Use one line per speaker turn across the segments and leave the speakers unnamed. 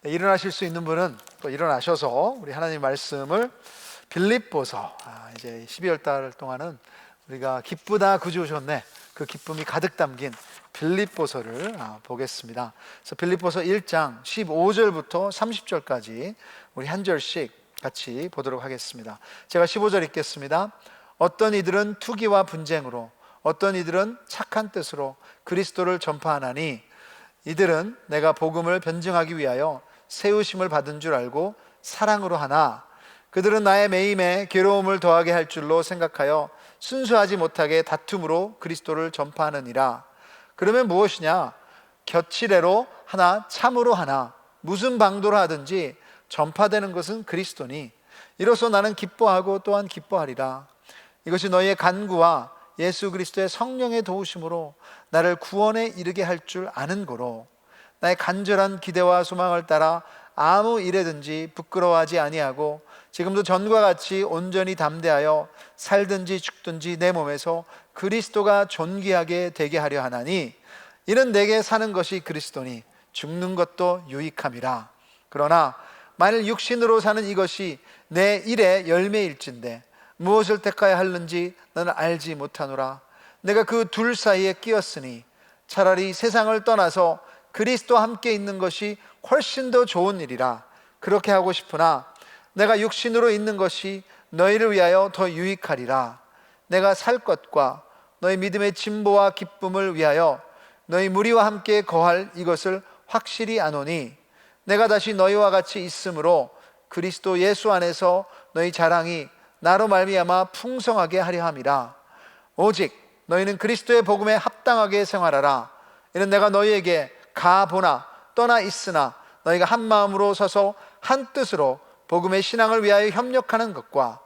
네, 일어나실 수 있는 분은 또 일어나셔서 우리 하나님 말씀을 빌립보서, 이제 12월 달 동안은 우리가 기쁘다 구주 오셨네, 그 기쁨이 가득 담긴 빌립보서를 보겠습니다. 그래서 빌립보서 1장 15절부터 30절까지 우리 한 절씩 같이 보도록 하겠습니다. 제가 15절 읽겠습니다. 어떤 이들은 투기와 분쟁으로, 어떤 이들은 착한 뜻으로 그리스도를 전파하나니, 이들은 내가 복음을 변증하기 위하여 세우심을 받은 줄 알고 사랑으로 하나, 그들은 나의 매임에 괴로움을 더하게 할 줄로 생각하여 순수하지 못하게 다툼으로 그리스도를 전파하느니라. 그러면 무엇이냐? 곁치레로 하나, 참으로 하나, 무슨 방도로 하든지 전파되는 것은 그리스도니, 이로써 나는 기뻐하고 또한 기뻐하리라. 이것이 너희의 간구와 예수 그리스도의 성령의 도우심으로 나를 구원에 이르게 할 줄 아는 고로, 나의 간절한 기대와 소망을 따라 아무 일에든지 부끄러워하지 아니하고 지금도 전과 같이 온전히 담대하여 살든지 죽든지 내 몸에서 그리스도가 존귀하게 되게 하려 하나니, 이는 내게 사는 것이 그리스도니 죽는 것도 유익함이라. 그러나 만일 육신으로 사는 이것이 내 일의 열매일진데 무엇을 택하여 하는지 나는 알지 못하노라. 내가 그 둘 사이에 끼었으니 차라리 세상을 떠나서 그리스도와 함께 있는 것이 훨씬 더 좋은 일이라. 그렇게 하고 싶으나 내가 육신으로 있는 것이 너희를 위하여 더 유익하리라. 내가 살 것과 너희 믿음의 진보와 기쁨을 위하여 너희 무리와 함께 거할 이것을 확실히 아노니, 내가 다시 너희와 같이 있으므로 그리스도 예수 안에서 너희 자랑이 나로 말미암아 풍성하게 하려 함이라. 오직 너희는 그리스도의 복음에 합당하게 생활하라. 이는 내가 너희에게 가보나 떠나 있으나 너희가 한 마음으로 서서 한 뜻으로 복음의 신앙을 위하여 협력하는 것과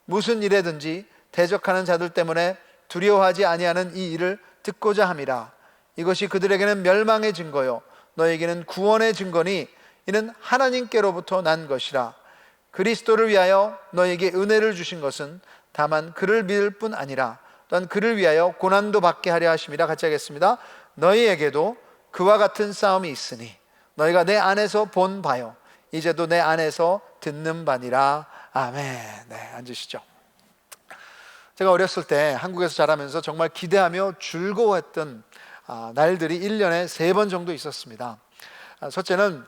무슨 일에든지 대적하는 자들 때문에 두려워하지 아니하는 이 일을 듣고자 함이라. 이것이 그들에게는 멸망의 증거요 너희에게는 구원의 증거니, 이는 하나님께로부터 난 것이라. 그리스도를 위하여 너희에게 은혜를 주신 것은 다만 그를 믿을 뿐 아니라 또한 그를 위하여 고난도 받게 하려 하심이라. 같이 하겠습니다. 너희에게도 그와 같은 싸움이 있으니 너희가 내 안에서 본 바요 이제도 내 안에서 듣는 바니라. 아멘. 네, 앉으시죠. 제가 어렸을 때 한국에서 자라면서 정말 기대하며 즐거워했던 날들이 1년에 3번 정도 있었습니다. 첫째는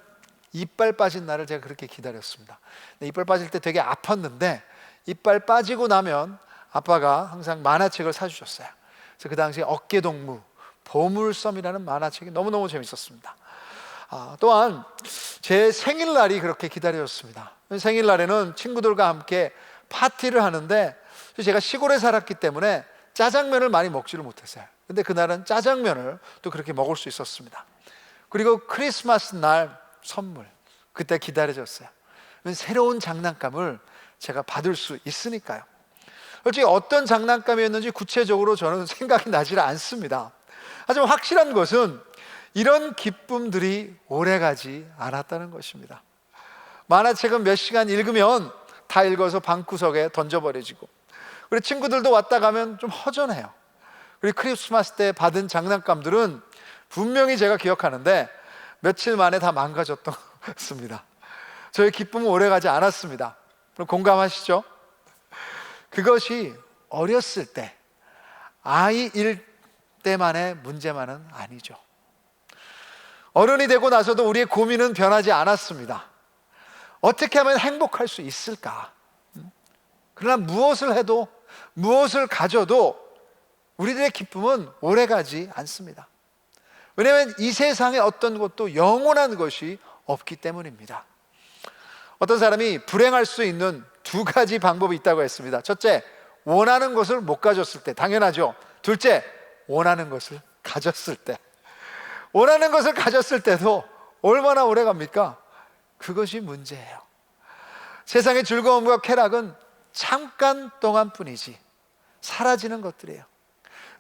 이빨 빠진 날을 제가 그렇게 기다렸습니다. 이빨 빠질 때 되게 아팠는데, 이빨 빠지고 나면 아빠가 항상 만화책을 사주셨어요. 그래서 그 당시에 어깨동무, 보물섬이라는 만화책이 너무너무 재밌었습니다. 또한 제 생일날이 그렇게 기다려졌습니다. 생일날에는 친구들과 함께 파티를 하는데, 제가 시골에 살았기 때문에 짜장면을 많이 먹지를 못했어요. 근데 그날은 짜장면을 또 그렇게 먹을 수 있었습니다. 그리고 크리스마스 날 선물, 그때 기다려졌어요. 새로운 장난감을 제가 받을 수 있으니까요. 솔직히 어떤 장난감이었는지 구체적으로 저는 생각이 나질 않습니다. 하지만 확실한 것은 이런 기쁨들이 오래가지 않았다는 것입니다. 만화책은 몇 시간 읽으면 다 읽어서 방구석에 던져버려지고, 그리고 친구들도 왔다 가면 좀 허전해요. 그리고 크리스마스 때 받은 장난감들은 분명히 제가 기억하는데 며칠 만에 다 망가졌던 것 같습니다. 저의 기쁨은 오래가지 않았습니다. 그럼 공감하시죠? 그것이 어렸을 때, 아이일 때만의 문제만은 아니죠. 어른이 되고 나서도 우리의 고민은 변하지 않았습니다. 어떻게 하면 행복할 수 있을까? 그러나 무엇을 해도, 무엇을 가져도 우리들의 기쁨은 오래가지 않습니다. 왜냐하면 이 세상에 어떤 것도 영원한 것이 없기 때문입니다. 어떤 사람이 불행할 수 있는 2가지 방법이 있다고 했습니다. 첫째, 원하는 것을 못 가졌을 때, 당연하죠. 둘째, 원하는 것을 가졌을 때. 원하는 것을 가졌을 때도 얼마나 오래 갑니까? 그것이 문제예요. 세상의 즐거움과 쾌락은 잠깐 동안 뿐이지 사라지는 것들이에요.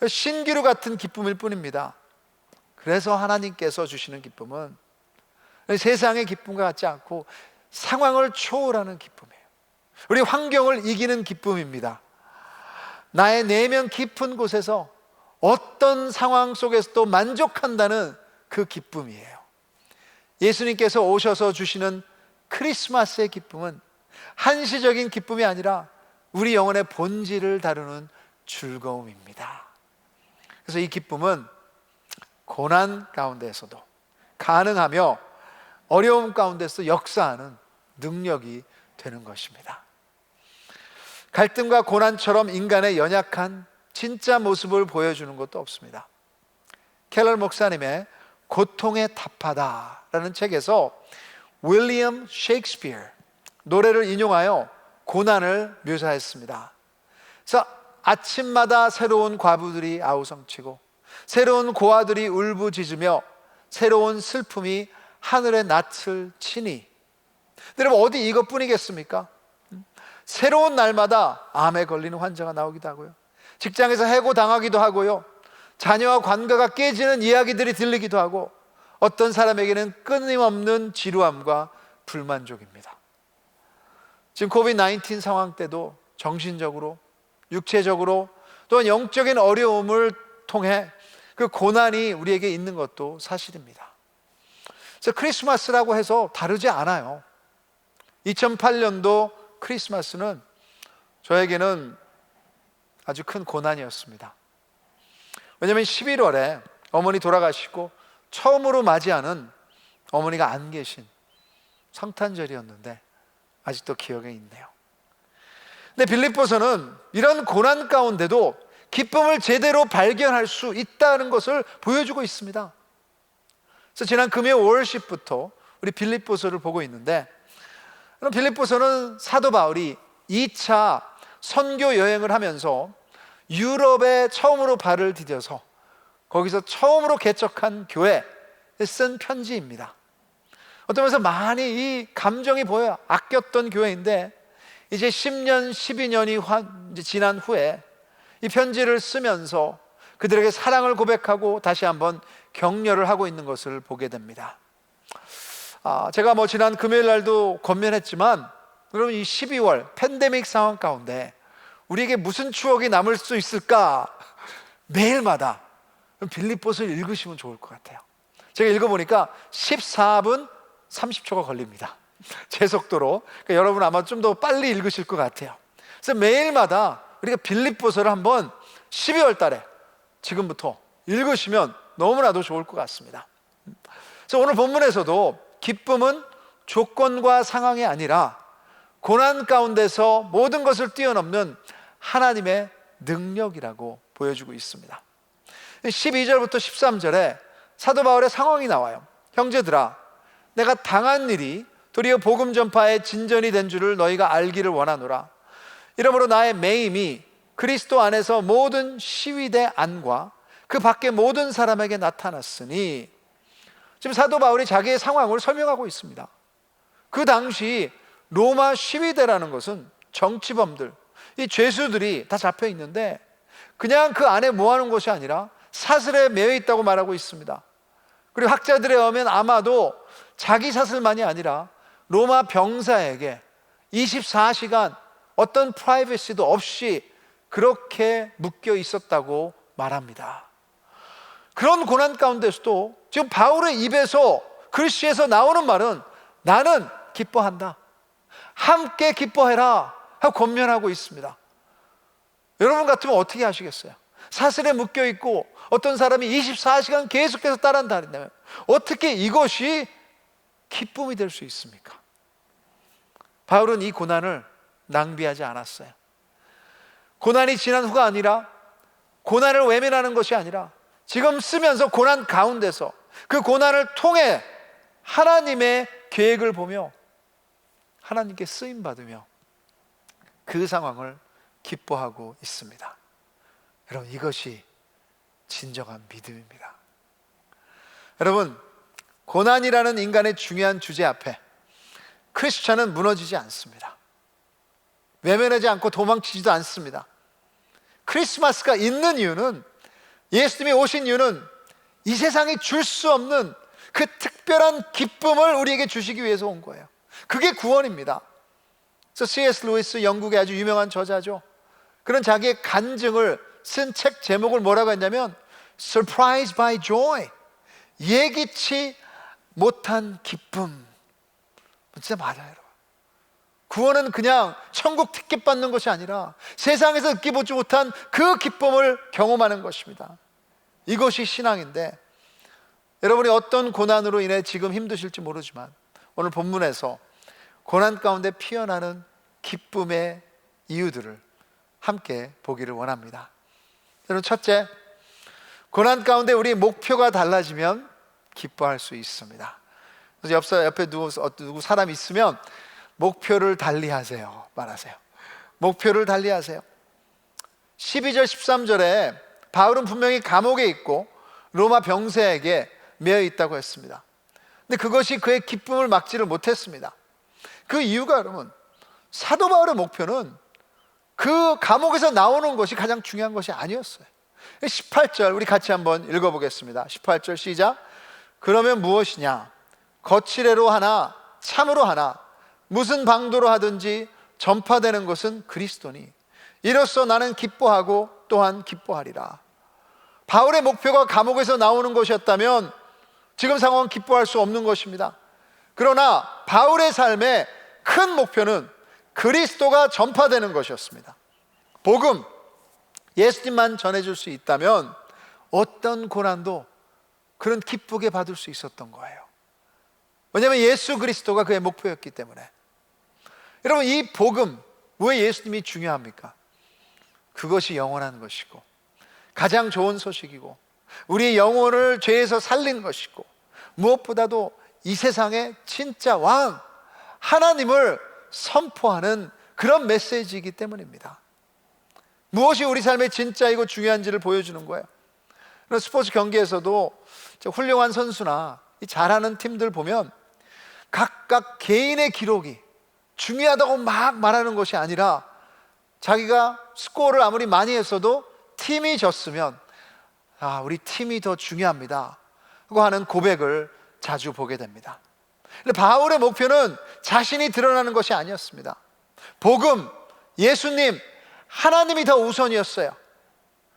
신기루 같은 기쁨일 뿐입니다. 그래서 하나님께서 주시는 기쁨은 세상의 기쁨과 같지 않고 상황을 초월하는 기쁨이에요. 우리 환경을 이기는 기쁨입니다. 나의 내면 깊은 곳에서 어떤 상황 속에서도 만족한다는 그 기쁨이에요. 예수님께서 오셔서 주시는 크리스마스의 기쁨은 한시적인 기쁨이 아니라 우리 영혼의 본질을 다루는 즐거움입니다. 그래서 이 기쁨은 고난 가운데에서도 가능하며 어려움 가운데서 역사하는 능력이 되는 것입니다. 갈등과 고난처럼 인간의 연약한 진짜 모습을 보여주는 것도 없습니다. 켈러 목사님의 고통에 답하다라는 책에서 윌리엄 셰익스피어 노래를 인용하여 고난을 묘사했습니다. 그래서 아침마다 새로운 과부들이 아우성치고 새로운 고아들이 울부짖으며 새로운 슬픔이 하늘의 낯을 치니, 여러분 어디 이것뿐이겠습니까? 새로운 날마다 암에 걸리는 환자가 나오기도 하고요, 직장에서 해고당하기도 하고요, 자녀와 관계가 깨지는 이야기들이 들리기도 하고, 어떤 사람에게는 끊임없는 지루함과 불만족입니다. 지금 코비드-19 상황 때도 정신적으로, 육체적으로 또한 영적인 어려움을 통해 그 고난이 우리에게 있는 것도 사실입니다. 그래서 크리스마스라고 해서 다르지 않아요. 2008년도 크리스마스는 저에게는 아주 큰 고난이었습니다. 왜냐하면 11월에 어머니 돌아가시고 처음으로 맞이하는 어머니가 안 계신 성탄절이었는데 아직도 기억에 있네요. 근데 빌립보서는 이런 고난 가운데도 기쁨을 제대로 발견할 수 있다는 것을 보여주고 있습니다. 그래서 지난 금요일 월십부터 우리 빌립보서를 보고 있는데, 빌립보서는 사도 바울이 2차 선교 여행을 하면서 유럽에 처음으로 발을 디뎌서 거기서 처음으로 개척한 교회에 쓴 편지입니다. 어떤 면에서 많이 이 감정이 보여요. 아꼈던 교회인데 이제 10년, 12년이 지난 후에 이 편지를 쓰면서 그들에게 사랑을 고백하고 다시 한번 격려를 하고 있는 것을 보게 됩니다. 제가 지난 금요일 날도 권면했지만, 여러분 이 12월 팬데믹 상황 가운데 우리에게 무슨 추억이 남을 수 있을까? 매일마다 빌립보서를 읽으시면 좋을 것 같아요. 제가 읽어보니까 14분 30초가 걸립니다. 제 속도로. 그러니까 여러분 아마 좀 더 빨리 읽으실 것 같아요. 그래서 매일마다 우리가 빌립보서를 한번 12월 달에 지금부터 읽으시면 너무나도 좋을 것 같습니다. 그래서 오늘 본문에서도 기쁨은 조건과 상황이 아니라 고난 가운데서 모든 것을 뛰어넘는 하나님의 능력이라고 보여주고 있습니다. 12절부터 13절에 사도 바울의 상황이 나와요. 형제들아, 내가 당한 일이 도리어 복음 전파의 진전이 된 줄을 너희가 알기를 원하노라. 이러므로 나의 매임이 그리스도 안에서 모든 시위대 안과 그 밖의 모든 사람에게 나타났으니, 지금 사도 바울이 자기의 상황을 설명하고 있습니다. 그 당시 로마 시위대라는 것은 정치범들, 이 죄수들이 다 잡혀 있는데 그냥 그 안에 모아놓은 것이 아니라 사슬에 매여 있다고 말하고 있습니다. 그리고 학자들에 의하면 아마도 자기 사슬만이 아니라 로마 병사에게 24시간 어떤 프라이버시도 없이 그렇게 묶여 있었다고 말합니다. 그런 고난 가운데서도 지금 바울의 입에서, 글씨에서 나오는 말은 나는 기뻐한다, 함께 기뻐해라 하고 권면하고 있습니다. 여러분 같으면 어떻게 하시겠어요? 사슬에 묶여 있고 어떤 사람이 24시간 계속해서 따라한다면 어떻게 이것이 기쁨이 될 수 있습니까? 바울은 이 고난을 낭비하지 않았어요. 고난이 지난 후가 아니라, 고난을 외면하는 것이 아니라 지금 쓰면서 고난 가운데서 그 고난을 통해 하나님의 계획을 보며 하나님께 쓰임받으며 그 상황을 기뻐하고 있습니다. 여러분, 이것이 진정한 믿음입니다. 여러분, 고난이라는 인간의 중요한 주제 앞에 크리스찬은 무너지지 않습니다. 외면하지 않고 도망치지도 않습니다. 크리스마스가 있는 이유는, 예수님이 오신 이유는 이 세상이 줄 수 없는 그 특별한 기쁨을 우리에게 주시기 위해서 온 거예요. 그게 구원입니다. 그래서 C.S. 루이스, 영국의 아주 유명한 저자죠. 그런 자기의 간증을 쓴 책 제목을 뭐라고 했냐면 Surprised by Joy, 예기치 못한 기쁨. 진짜 맞아요, 여러분. 구원은 그냥 천국 티켓 받는 것이 아니라 세상에서 느껴보지 못한 그 기쁨을 경험하는 것입니다. 이것이 신앙인데, 여러분이 어떤 고난으로 인해 지금 힘드실지 모르지만 오늘 본문에서 고난 가운데 피어나는 기쁨의 이유들을 함께 보기를 원합니다. 여러분, 첫째, 고난 가운데 우리의 목표가 달라지면 기뻐할 수 있습니다. 그래서 옆에 누구 사람 있으면 목표를 달리하세요 말하세요. 목표를 달리하세요. 12절 13절에 바울은 분명히 감옥에 있고 로마 병사에게 매여 있다고 했습니다. 근데 그것이 그의 기쁨을 막지를 못했습니다. 그 이유가 여러분, 사도 바울의 목표는 그 감옥에서 나오는 것이 가장 중요한 것이 아니었어요. 18절 우리 같이 한번 읽어보겠습니다. 18절 시작. 그러면 무엇이냐? 거칠애로 하나 참으로 하나 무슨 방도로 하든지 전파되는 것은 그리스도니 이로써 나는 기뻐하고 또한 기뻐하리라. 바울의 목표가 감옥에서 나오는 것이었다면 지금 상황은 기뻐할 수 없는 것입니다. 그러나 바울의 삶의 큰 목표는 그리스도가 전파되는 것이었습니다. 복음, 예수님만 전해줄 수 있다면 어떤 고난도 그런 기쁘게 받을 수 있었던 거예요. 왜냐하면 예수 그리스도가 그의 목표였기 때문에. 여러분, 이 복음, 왜 예수님이 중요합니까? 그것이 영원한 것이고 가장 좋은 소식이고 우리의 영혼을 죄에서 살린 것이고 무엇보다도 이 세상의 진짜 왕 하나님을 선포하는 그런 메시지이기 때문입니다. 무엇이 우리 삶의 진짜이고 중요한지를 보여주는 거예요. 스포츠 경기에서도 훌륭한 선수나 잘하는 팀들 보면 각각 개인의 기록이 중요하다고 막 말하는 것이 아니라 자기가 스코어를 아무리 많이 했어도 팀이 졌으면 우리 팀이 더 중요합니다 하고 하는 고백을 자주 보게 됩니다. 근데 바울의 목표는 자신이 드러나는 것이 아니었습니다. 복음, 예수님, 하나님이 더 우선이었어요.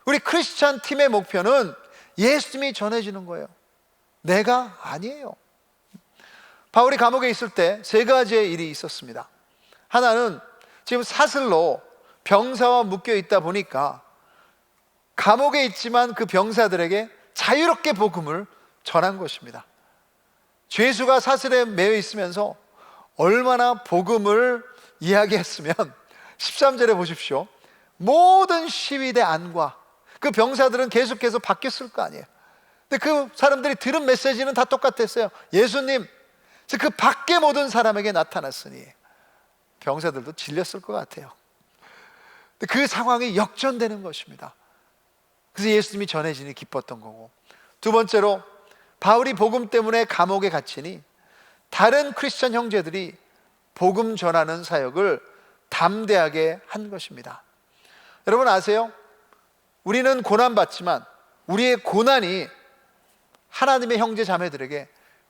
우리 크리스찬 팀의 목표는 예수님이 전해지는 거예요. 내가 아니에요. 바울이 감옥에 있을 때 세 가지의 일이 있었습니다. 하나는 지금 사슬로 병사와 묶여 있다 보니까 감옥에 있지만 그 병사들에게 자유롭게 복음을 전한 것입니다. 죄수가 사슬에 매여 있으면서 얼마나 복음을 이야기했으면 13절에 보십시오. 모든 시위대 안과 그 병사들은 계속해서 바뀌었을 거 아니에요. 근데 그 사람들이 들은 메시지는 다 똑같았어요. 예수님, 그 밖에 모든 사람에게 나타났으니. 병사들도 질렸을 것 같아요. 근데 그 상황이 역전되는 것입니다. 그래서 예수님이 전해지니 기뻤던 거고, 두 번째로 바울이 복음 때문에 감옥에 갇히니 다른 크리스천 형제들이 복음 전하는 사역을 담대하게 한 것입니다. 여러분 아세요? 우리는 고난받지만 우리의 고난이 하나님의 형제 자매들에게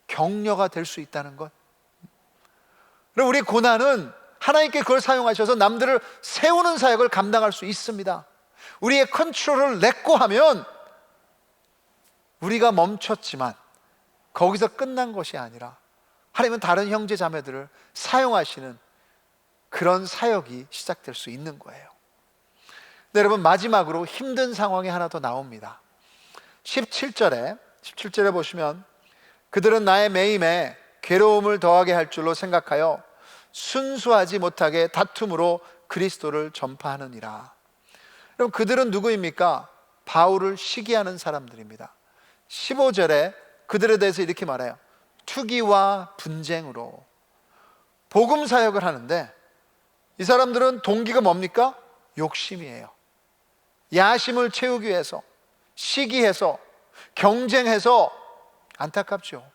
격려가 될 수 있다는 것. 그리고 우리 고난은 하나님께 그걸 사용하셔서 남들을 세우는 사역을 감당할 수 있습니다. 우리의 컨트롤을 냈고 하면 우리가 멈췄지만 거기서 끝난 것이 아니라 하나님은 다른 형제 자매들을 사용하시는 그런 사역이 시작될 수 있는 거예요. 네, 여러분 마지막으로 힘든 상황이 하나 더 나옵니다. 17절에 보시면 그들은 나의 매임에 괴로움을 더하게 할 줄로 생각하여 순수하지 못하게 다툼으로 그리스도를 전파하느니라. 그럼 그들은 누구입니까? 바울을 시기하는 사람들입니다. 15절에 그들에 대해서 이렇게 말해요. 투기와 분쟁으로. 복음 사역을 하는데 이 사람들은 동기가 뭡니까? 욕심이에요. 야심을 채우기 위해서, 시기해서, 경쟁해서. 안타깝죠.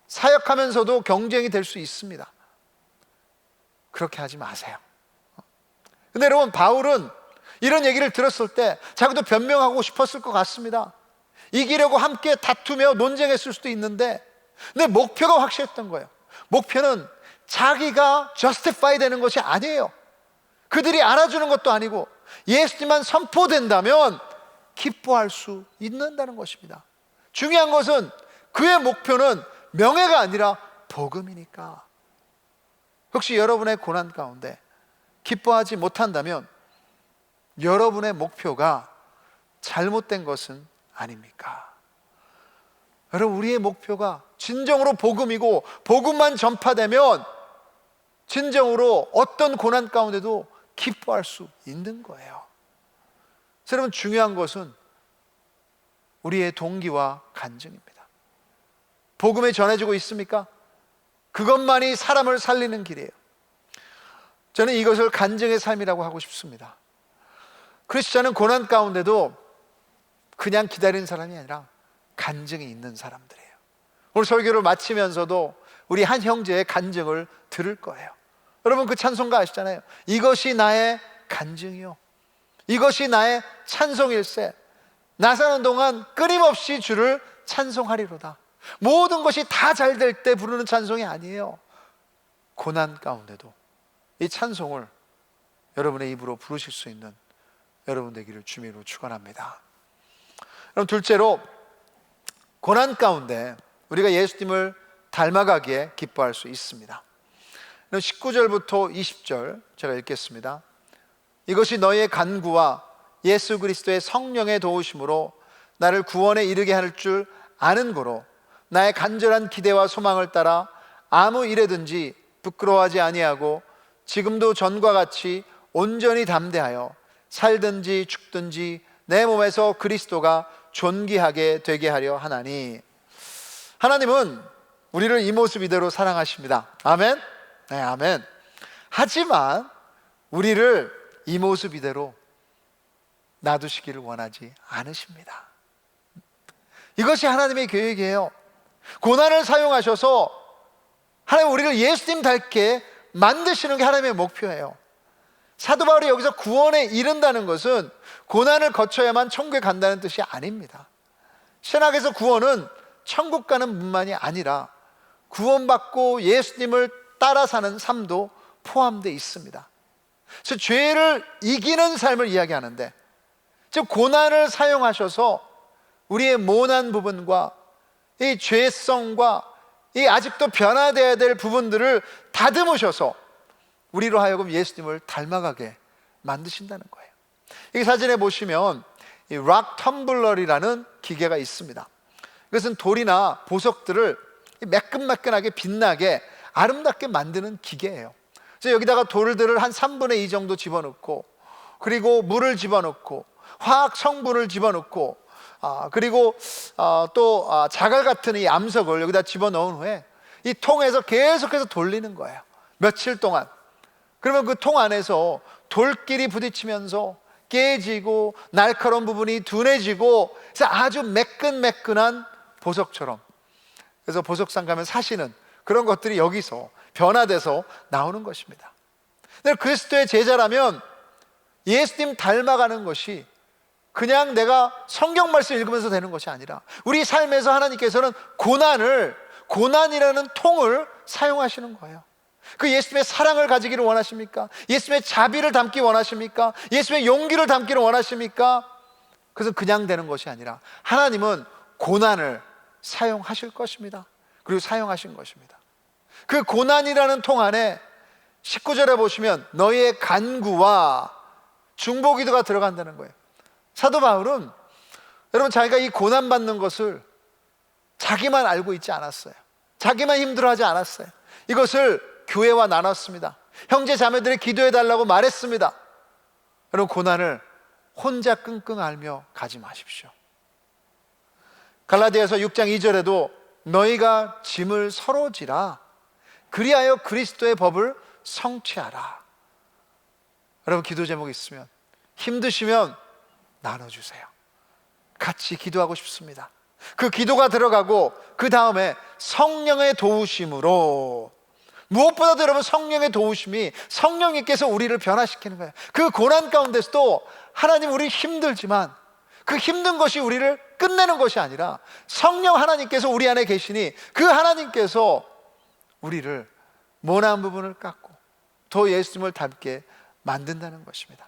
사역하면서도 경쟁이 될 수 있습니다. 그렇게 하지 마세요. 근데 여러분 바울은 이런 얘기를 들었을 때 자기도 변명하고 싶었을 것 같습니다. 이기려고 함께 다투며 논쟁했을 수도 있는데, 근데 목표가 확실했던 거예요. 목표는 자기가 justify 되는 것이 아니에요. 그들이 알아주는 것도 아니고 예수님만 선포된다면 기뻐할 수 있는다는 것입니다. 중요한 것은 그의 목표는 명예가 아니라 복음이니까. 혹시 여러분의 고난 가운데 기뻐하지 못한다면 여러분의 목표가 잘못된 것은 아닙니까? 여러분, 우리의 목표가 진정으로 복음이고 복음만 전파되면 진정으로 어떤 고난 가운데도 기뻐할 수 있는 거예요. 여러분, 중요한 것은 우리의 동기와 간증입니다. 복음이 전해지고 있습니까? 그것만이 사람을 살리는 길이에요. 저는 이것을 간증의 삶이라고 하고 싶습니다. 크리스천은 고난 가운데도 그냥 기다리는 사람이 아니라 간증이 있는 사람들이에요. 오늘 설교를 마치면서도 우리 한 형제의 간증을 들을 거예요. 여러분, 그 찬송가 아시잖아요. 이것이 나의 간증이요, 이것이 나의 찬송일세. 나 사는 동안 끊임없이 주를 찬송하리로다. 모든 것이 다 잘 될 때 부르는 찬송이 아니에요. 고난 가운데도 이 찬송을 여러분의 입으로 부르실 수 있는 여러분 되기를 주님으로 축원합니다. 그럼 둘째로, 고난 가운데 우리가 예수님을 닮아가기에 기뻐할 수 있습니다. 19절부터 20절 제가 읽겠습니다. 이것이 너희의 간구와 예수 그리스도의 성령의 도우심으로 나를 구원에 이르게 할 줄 아는 고로 나의 간절한 기대와 소망을 따라 아무 일에든지 부끄러워하지 아니하고 지금도 전과 같이 온전히 담대하여 살든지 죽든지 내 몸에서 그리스도가 존귀하게 되게 하려 하나니. 하나님은 우리를 이 모습 이대로 사랑하십니다. 아멘? 네, 아멘. 하지만 우리를 이 모습 이대로 놔두시기를 원하지 않으십니다. 이것이 하나님의 계획이에요. 고난을 사용하셔서 하나님 우리를 예수님 닮게 만드시는 게 하나님의 목표예요. 사도 바울이 여기서 구원에 이른다는 것은 고난을 거쳐야만 천국에 간다는 뜻이 아닙니다. 신학에서 구원은 천국 가는 뿐만이 아니라 구원받고 예수님을 따라 사는 삶도 포함되어 있습니다. 그래서 죄를 이기는 삶을 이야기하는데, 즉 고난을 사용하셔서 우리의 모난 부분과 이 죄성과 이 아직도 변화되어야 될 부분들을 다듬으셔서 우리로 하여금 예수님을 닮아가게 만드신다는 거예요. 이 사진에 보시면 이 락 텀블러라는 기계가 있습니다. 이것은 돌이나 보석들을 매끈매끈하게 빛나게 아름답게 만드는 기계예요. 그래서 여기다가 돌들을 한 3분의 2 정도 집어넣고, 그리고 물을 집어넣고, 화학 성분을 집어넣고, 그리고 또 자갈 같은 이 암석을 여기다 집어넣은 후에 이 통에서 계속해서 돌리는 거예요. 며칠 동안. 그러면 그 통 안에서 돌끼리 부딪히면서 깨지고 날카로운 부분이 둔해지고, 그래서 아주 매끈매끈한 보석처럼. 그래서 보석상 가면 사시는 그런 것들이 여기서 변화돼서 나오는 것입니다. 근데 그리스도의 제자라면 예수님 닮아가는 것이 그냥 내가 성경 말씀 읽으면서 되는 것이 아니라 우리 삶에서 하나님께서는 고난이라는 통을 사용하시는 거예요. 그 예수님의 사랑을 가지기를 원하십니까? 예수님의 자비를 담기 원하십니까? 예수님의 용기를 담기를 원하십니까? 그래서 그냥 되는 것이 아니라 하나님은 고난을 사용하실 것입니다. 그리고 사용하신 것입니다. 그 고난이라는 통 안에 19절에 보시면 너희의 간구와 중보기도가 들어간다는 거예요. 사도 바울은 여러분, 자기가 이 고난받는 것을 자기만 알고 있지 않았어요. 자기만 힘들어하지 않았어요. 이것을 교회와 나눴습니다. 형제 자매들이 기도해 달라고 말했습니다. 여러분, 고난을 혼자 끙끙 앓며 가지 마십시오. 갈라디아서 6장 2절에도 너희가 짐을 서로 지라 그리하여 그리스도의 법을 성취하라. 여러분, 기도 제목 있으면 힘드시면 나눠주세요. 같이 기도하고 싶습니다. 그 기도가 들어가고 그 다음에 성령의 도우심으로, 무엇보다도 여러분 성령의 도우심이, 성령님께서 우리를 변화시키는 거예요. 그 고난 가운데서도 하나님, 우리 힘들지만 그 힘든 것이 우리를 끝내는 것이 아니라 성령 하나님께서 우리 안에 계시니 그 하나님께서 우리를 모난 부분을 깎고 더 예수님을 닮게 만든다는 것입니다.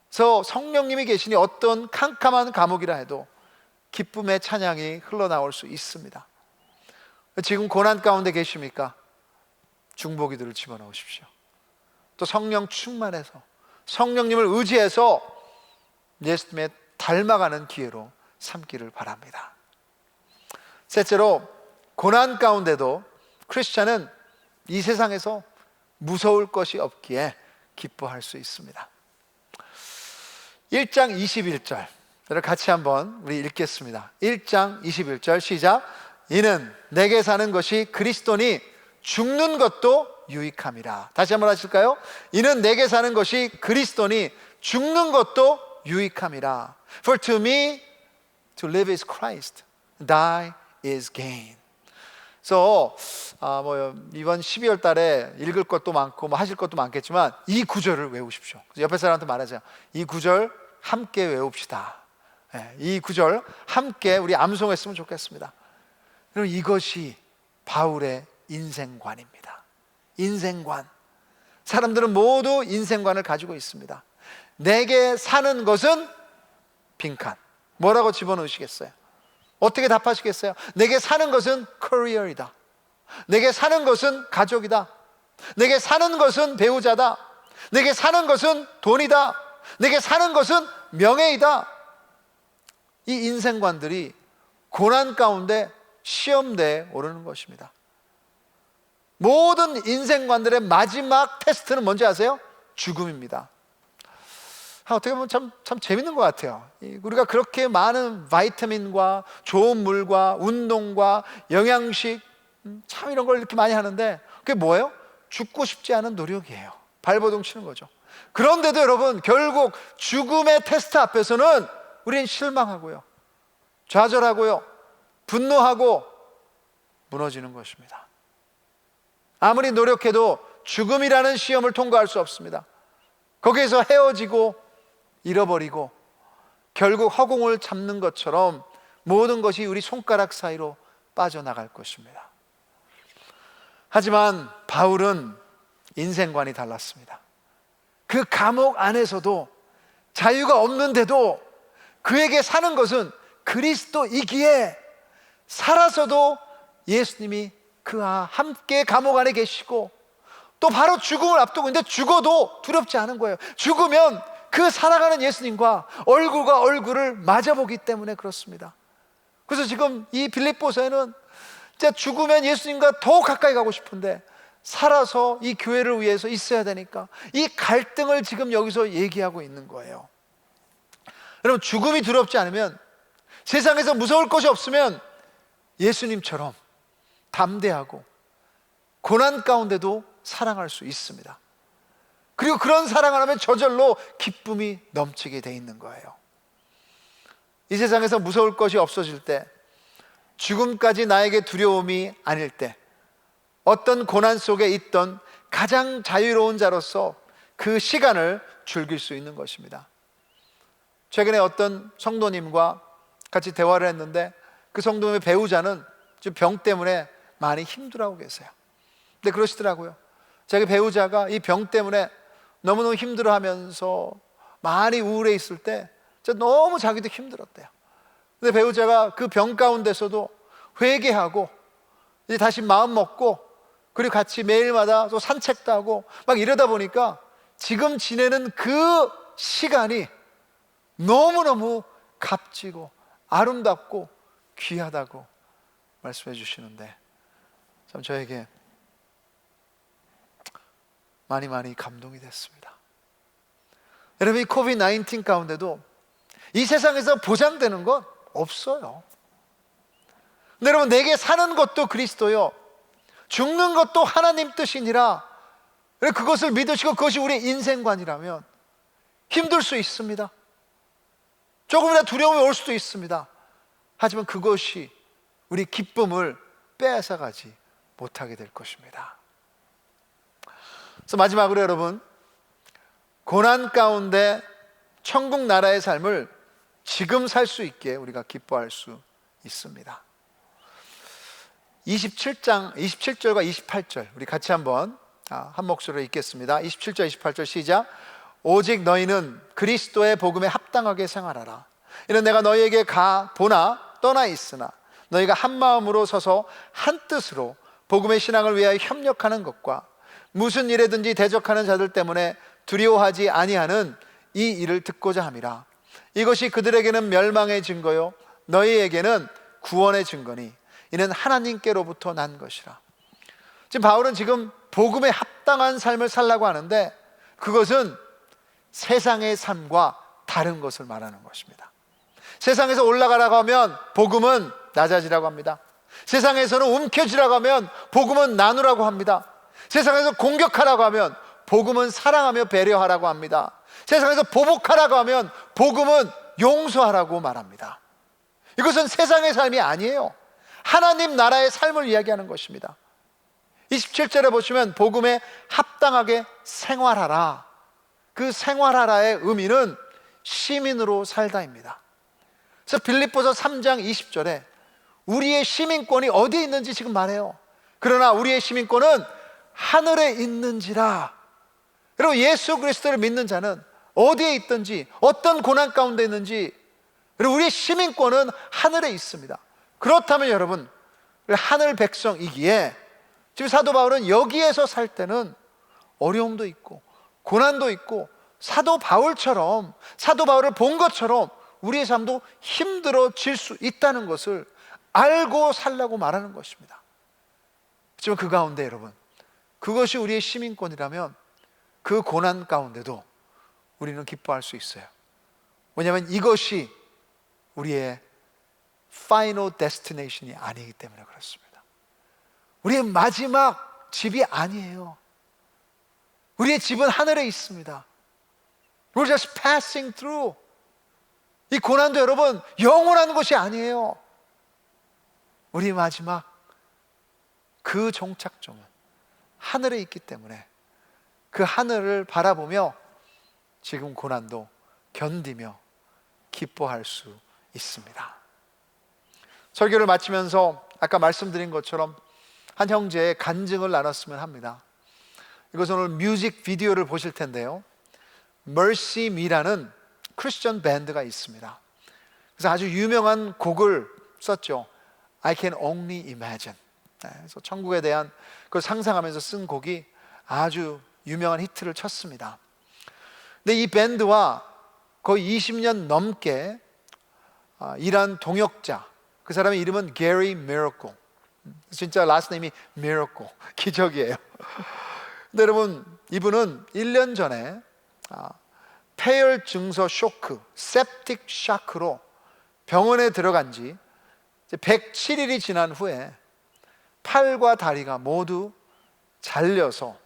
그래서 성령님이 계시니 어떤 캄캄한 감옥이라 해도 기쁨의 찬양이 흘러나올 수 있습니다. 지금 고난 가운데 계십니까? 중보기도를 집어넣으십시오. 또 성령 충만해서 성령님을 의지해서 예수님의 닮아가는 기회로 삼기를 바랍니다. 셋째로, 고난 가운데도 크리스찬은 이 세상에서 무서울 것이 없기에 기뻐할 수 있습니다. 1장 21절을 같이 한번 우리 읽겠습니다. 1장 21절 시작. 이는 내게 사는 것이 그리스도니 죽는 것도 유익함이라. 다시 한번 하실까요? 이는 내게 사는 것이 그리스도니 죽는 것도 유익함이라. For to me to live is Christ, die is gain. 그래서 이번 12월 달에 읽을 것도 많고 하실 것도 많겠지만 이 구절을 외우십시오. 옆에 사람한테 말하세요. 이 구절 함께 외웁시다. 이 구절 함께 우리 암송했으면 좋겠습니다. 그럼 이것이 바울의 인생관입니다. 인생관. 사람들은 모두 인생관을 가지고 있습니다. 내게 사는 것은 빈칸. 뭐라고 집어넣으시겠어요? 어떻게 답하시겠어요? 내게 사는 것은 커리어이다. 내게 사는 것은 가족이다. 내게 사는 것은 배우자다. 내게 사는 것은 돈이다. 내게 사는 것은 명예이다. 이 인생관들이 고난 가운데 시험대에 오르는 것입니다. 모든 인생관들의 마지막 테스트는 뭔지 아세요? 죽음입니다. 어떻게 보면 참 재밌는 것 같아요. 우리가 그렇게 많은 바이타민과 좋은 물과 운동과 영양식 참 이런 걸 이렇게 많이 하는데 그게 뭐예요? 죽고 싶지 않은 노력이에요. 발버둥 치는 거죠. 그런데도 여러분, 결국 죽음의 테스트 앞에서는 우리는 실망하고요, 좌절하고요, 분노하고 무너지는 것입니다. 아무리 노력해도 죽음이라는 시험을 통과할 수 없습니다. 거기에서 헤어지고 잃어버리고 결국 허공을 잡는 것처럼 모든 것이 우리 손가락 사이로 빠져나갈 것입니다. 하지만 바울은 인생관이 달랐습니다. 그 감옥 안에서도 자유가 없는데도 그에게 사는 것은 그리스도이기에 살아서도 예수님이 그와 함께 감옥 안에 계시고 또 바로 죽음을 앞두고 있는데 죽어도 두렵지 않은 거예요. 죽으면 그 살아가는 예수님과 얼굴과 얼굴을 맞아보기 때문에 그렇습니다. 그래서 지금 이 빌립보서에는 진짜 죽으면 예수님과 더 가까이 가고 싶은데 살아서 이 교회를 위해서 있어야 되니까 이 갈등을 지금 여기서 얘기하고 있는 거예요. 여러분, 죽음이 두렵지 않으면, 세상에서 무서울 것이 없으면 예수님처럼 담대하고 고난 가운데도 사랑할 수 있습니다. 그리고 그런 사랑을 하면 저절로 기쁨이 넘치게 돼 있는 거예요. 이 세상에서 무서울 것이 없어질 때, 죽음까지 나에게 두려움이 아닐 때, 어떤 고난 속에 있던 가장 자유로운 자로서 그 시간을 즐길 수 있는 것입니다. 최근에 어떤 성도님과 같이 대화를 했는데 그 성도님의 배우자는 지금 병 때문에 많이 힘들어하고 계세요. 근데 그러시더라고요. 자기 배우자가 이 병 때문에 너무너무 힘들어하면서 많이 우울해 있을 때 진짜 너무 자기도 힘들었대요. 근데 배우자가 그 병 가운데서도 회개하고 이제 다시 마음 먹고 그리고 같이 매일마다 또 산책도 하고 막 이러다 보니까 지금 지내는 그 시간이 너무너무 값지고 아름답고 귀하다고 말씀해 주시는데 참 저에게 많이 감동이 됐습니다. 여러분, 이 코비드-19 가운데도 이 세상에서 보장되는 건 없어요. 근데 여러분, 내게 사는 것도 그리스도요, 죽는 것도 하나님 뜻이니라. 그것을 믿으시고 그것이 우리의 인생관이라면 힘들 수 있습니다. 조금이나 두려움이 올 수도 있습니다. 하지만 그것이 우리 기쁨을 빼앗아가지 못하게 될 것입니다. 그래서 마지막으로 여러분, 고난 가운데 천국 나라의 삶을 지금 살 수 있게 우리가 기뻐할 수 있습니다. 27절과 28절 우리 같이 한번 한 목소리로 읽겠습니다. 27절 28절 시작. 오직 너희는 그리스도의 복음에 합당하게 생활하라. 이는 내가 너희에게 보나 떠나 있으나 너희가 한 마음으로 서서 한 뜻으로 복음의 신앙을 위하여 협력하는 것과 무슨 일에든지 대적하는 자들 때문에 두려워하지 아니하는 이 일을 듣고자 함이라. 이것이 그들에게는 멸망의 증거요 너희에게는 구원의 증거니 이는 하나님께로부터 난 것이라. 지금 바울은 지금 복음에 합당한 삶을 살라고 하는데 그것은 세상의 삶과 다른 것을 말하는 것입니다. 세상에서 올라가라고 하면 복음은 낮아지라고 합니다. 세상에서는 움켜쥐라고 하면 복음은 나누라고 합니다. 세상에서 공격하라고 하면 복음은 사랑하며 배려하라고 합니다. 세상에서 보복하라고 하면 복음은 용서하라고 말합니다. 이것은 세상의 삶이 아니에요. 하나님 나라의 삶을 이야기하는 것입니다. 27절에 보시면 복음에 합당하게 생활하라. 그 생활하라의 의미는 시민으로 살다입니다. 그래서 빌립보서 3장 20절에 우리의 시민권이 어디에 있는지 지금 말해요. 그러나 우리의 시민권은 하늘에 있는지라. 여러분, 예수 그리스도를 믿는 자는 어디에 있든지 어떤 고난 가운데 있는지, 그리고 우리의 시민권은 하늘에 있습니다. 그렇다면 여러분, 하늘 백성이기에 지금 사도 바울은 여기에서 살 때는 어려움도 있고 고난도 있고 사도 바울을 본 것처럼 우리의 삶도 힘들어질 수 있다는 것을 알고 살라고 말하는 것입니다. 하지만 그 가운데 여러분, 그것이 우리의 시민권이라면 그 고난 가운데도 우리는 기뻐할 수 있어요. 왜냐하면 이것이 우리의 final destination이 아니기 때문에 그렇습니다. 우리의 마지막 집이 아니에요. 우리의 집은 하늘에 있습니다. We're just passing through. 이 고난도 여러분 영원한 것이 아니에요. 우리 마지막 그 종착점은 하늘에 있기 때문에 그 하늘을 바라보며 지금 고난도 견디며 기뻐할 수 있습니다. 설교를 마치면서 아까 말씀드린 것처럼 한 형제의 간증을 나눴으면 합니다. 이것은 오늘 뮤직 비디오를 보실 텐데요, Mercy Me라는 크리스천 밴드가 있습니다. 그래서 아주 유명한 곡을 썼죠. I can only imagine. 그래서 천국에 대한 그걸 상상하면서 쓴 곡이 아주 유명한 히트를 쳤습니다. 근데 이 밴드와 거의 20년 넘게 일한 동역자, 그 사람의 이름은 Gary Miracle. 진짜 라스트 네임이 Miracle, 기적이에요. 근데 여러분, 이분은 1년 전에 폐혈 증서 쇼크, septic shock로 병원에 들어간 지 107일이 지난 후에 팔과 다리가 모두 잘려서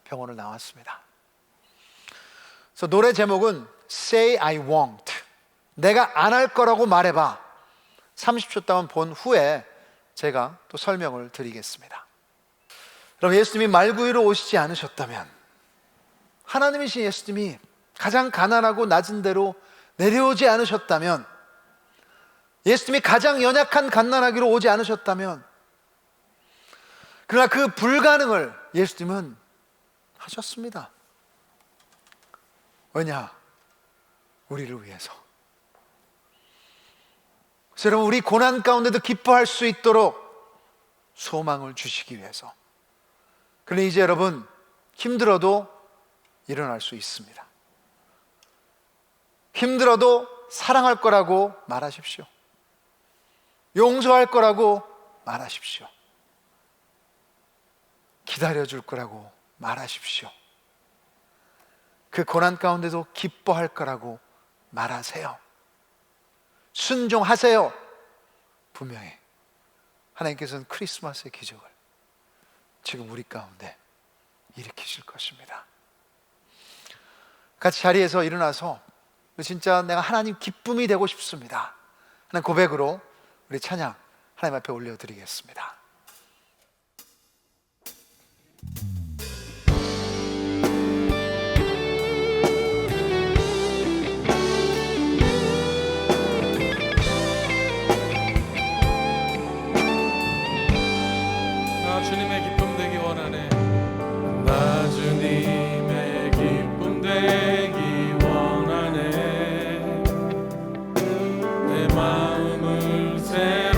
병원을 나왔습니다. 그래서 노래 제목은 Say I Won't. 내가 안 할 거라고 말해봐. 30초 동안 본 후에 제가 또 설명을 드리겠습니다. 여러분, 예수님이 말구유로 오시지 않으셨다면, 하나님이신 예수님이 가장 가난하고 낮은 데로 내려오지 않으셨다면, 예수님이 가장 연약한 갓난아기로 오지 않으셨다면, 그러나 그 불가능을 예수님은 하셨습니다. 왜냐? 우리를 위해서. 그래서 여러분, 우리 고난 가운데도 기뻐할 수 있도록 소망을 주시기 위해서. 그런데 이제 여러분, 힘들어도 일어날 수 있습니다. 힘들어도 사랑할 거라고 말하십시오. 용서할 거라고 말하십시오. 기다려줄 거라고 말하십시오. 그 고난 가운데도 기뻐할 거라고 말하세요. 순종하세요. 분명히 하나님께서는 크리스마스의 기적을 지금 우리 가운데 일으키실 것입니다. 같이 자리에서 일어나서 진짜 내가 하나님 기쁨이 되고 싶습니다 하는 고백으로 우리 찬양 하나님 앞에 올려드리겠습니다.
나 주님의 기쁨 되기 원하네. 나 주님의 기쁨 되기 원하네. 내 마음을 새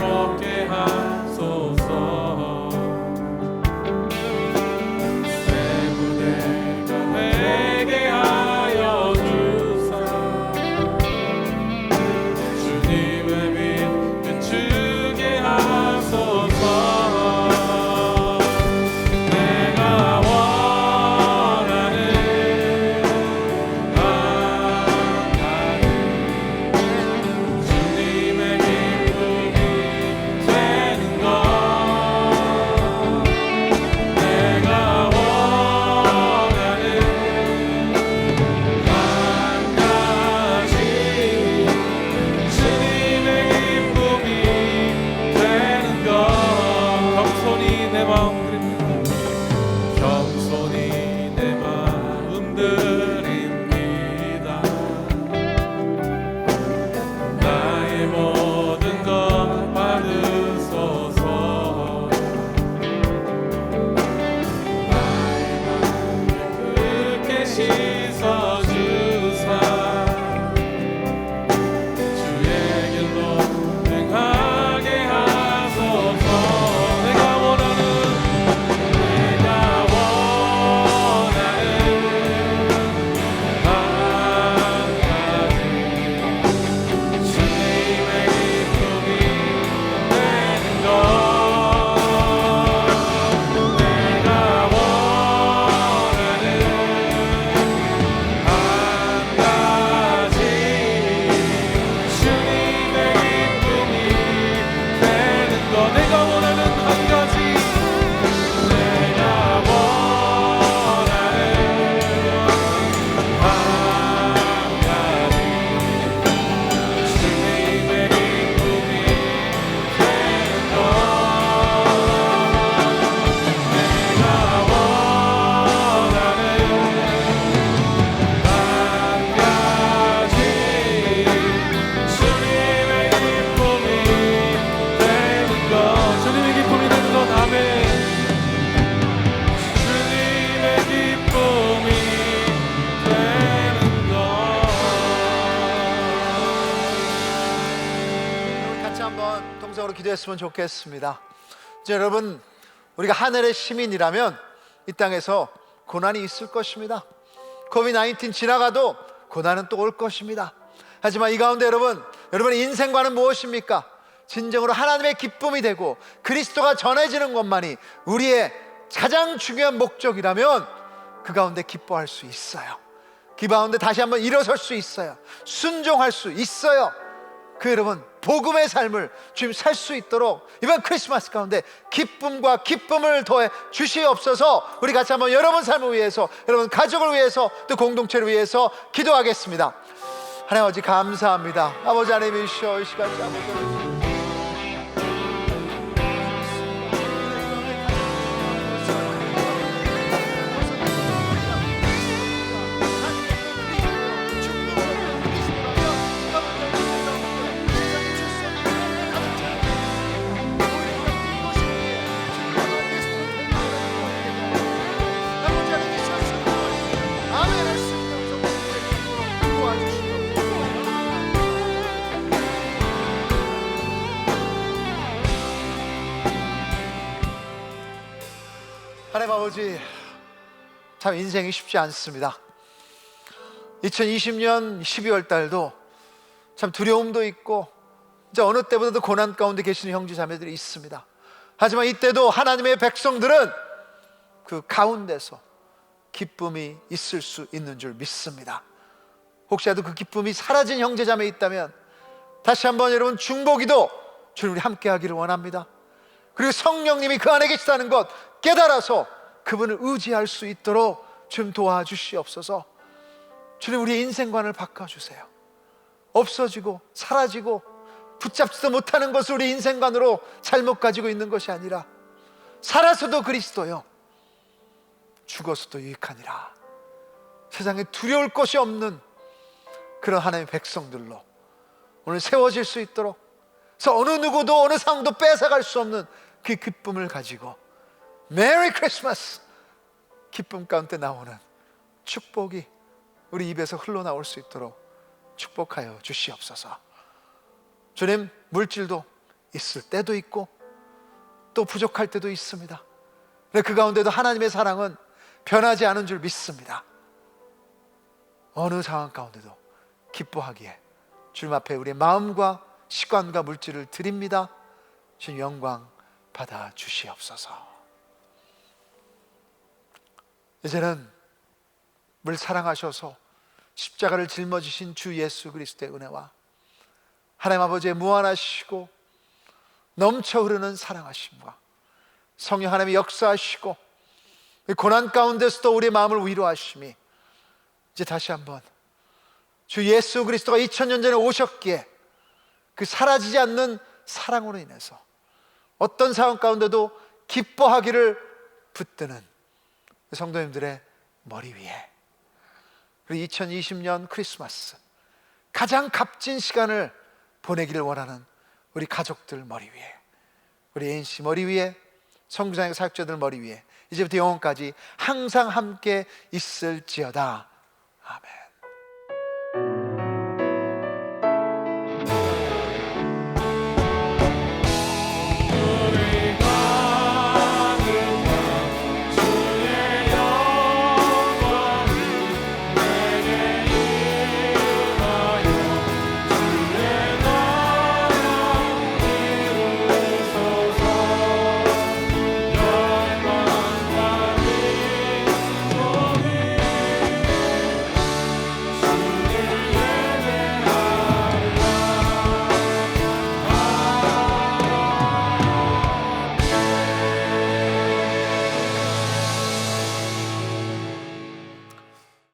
기도했으면 좋겠습니다. 이제 여러분, 우리가 하늘의 시민이라면 이 땅에서 고난이 있을 것입니다. 코비드-19 지나가도 고난은 또 올 것입니다. 하지만 이 가운데 여러분의 인생관은 무엇입니까? 진정으로 하나님의 기쁨이 되고 그리스도가 전해지는 것만이 우리의 가장 중요한 목적이라면 그 가운데 기뻐할 수 있어요. 그 가운데 다시 한번 일어설 수 있어요. 순종할 수 있어요. 그 여러분, 복음의 삶을 주님 살 수 있도록 이번 크리스마스 가운데 기쁨과 기쁨을 더해 주시옵소서. 우리 같이 한번 여러분 삶을 위해서, 여러분 가족을 위해서, 또 공동체를 위해서 기도하겠습니다. 하나님 아버지 감사합니다. 아버지 하나님이시여, 이 시간 아버지 하나님 아버지, 참 인생이 쉽지 않습니다. 2020년 12월 달도 참 두려움도 있고 이제 어느 때보다도 고난 가운데 계시는 형제 자매들이 있습니다. 하지만 이때도 하나님의 백성들은 그 가운데서 기쁨이 있을 수 있는 줄 믿습니다. 혹시라도 그 기쁨이 사라진 형제 자매 있다면 다시 한번 여러분 중보기도 주님 우리 함께 하기를 원합니다. 그리고 성령님이 그 안에 계시다는 것 깨달아서 그분을 의지할 수 있도록 주님 도와주시옵소서. 주님 우리의 인생관을 바꿔주세요. 없어지고 사라지고 붙잡지도 못하는 것을 우리 인생관으로 잘못 가지고 있는 것이 아니라 살아서도 그리스도요, 죽어서도 유익하니라. 세상에 두려울 것이 없는 그런 하나님의 백성들로 오늘 세워질 수 있도록, 그래서 어느 누구도 어느 상도 뺏어갈 수 없는 그 기쁨을 가지고 메리 크리스마스 기쁨 가운데 나오는 축복이 우리 입에서 흘러나올 수 있도록 축복하여 주시옵소서. 주님, 물질도 있을 때도 있고 또 부족할 때도 있습니다. 그런데 그 가운데도 하나님의 사랑은 변하지 않은 줄 믿습니다. 어느 상황 가운데도 기뻐하기에 주님 앞에 우리의 마음과 시간과 물질을 드립니다. 주님 영광 받아 주시옵소서. 이제는 물 사랑하셔서 십자가를 짊어지신 주 예수 그리스도의 은혜와 하나님 아버지의 무한하시고 넘쳐 흐르는 사랑하심과 성령 하나님의 역사하시고 고난 가운데서도 우리의 마음을 위로하심이 이제 다시 한번 주 예수 그리스도가 2000년 전에 오셨기에 그 사라지지 않는 사랑으로 인해서 어떤 상황 가운데도 기뻐하기를 붙드는 성도님들의 머리 위에, 그리고 2020년 크리스마스 가장 값진 시간을 보내기를 원하는 우리 가족들 머리 위에, 우리 NC 머리 위에, 성구장의 사역자들 머리 위에 이제부터 영원까지 항상 함께 있을지어다. 아멘.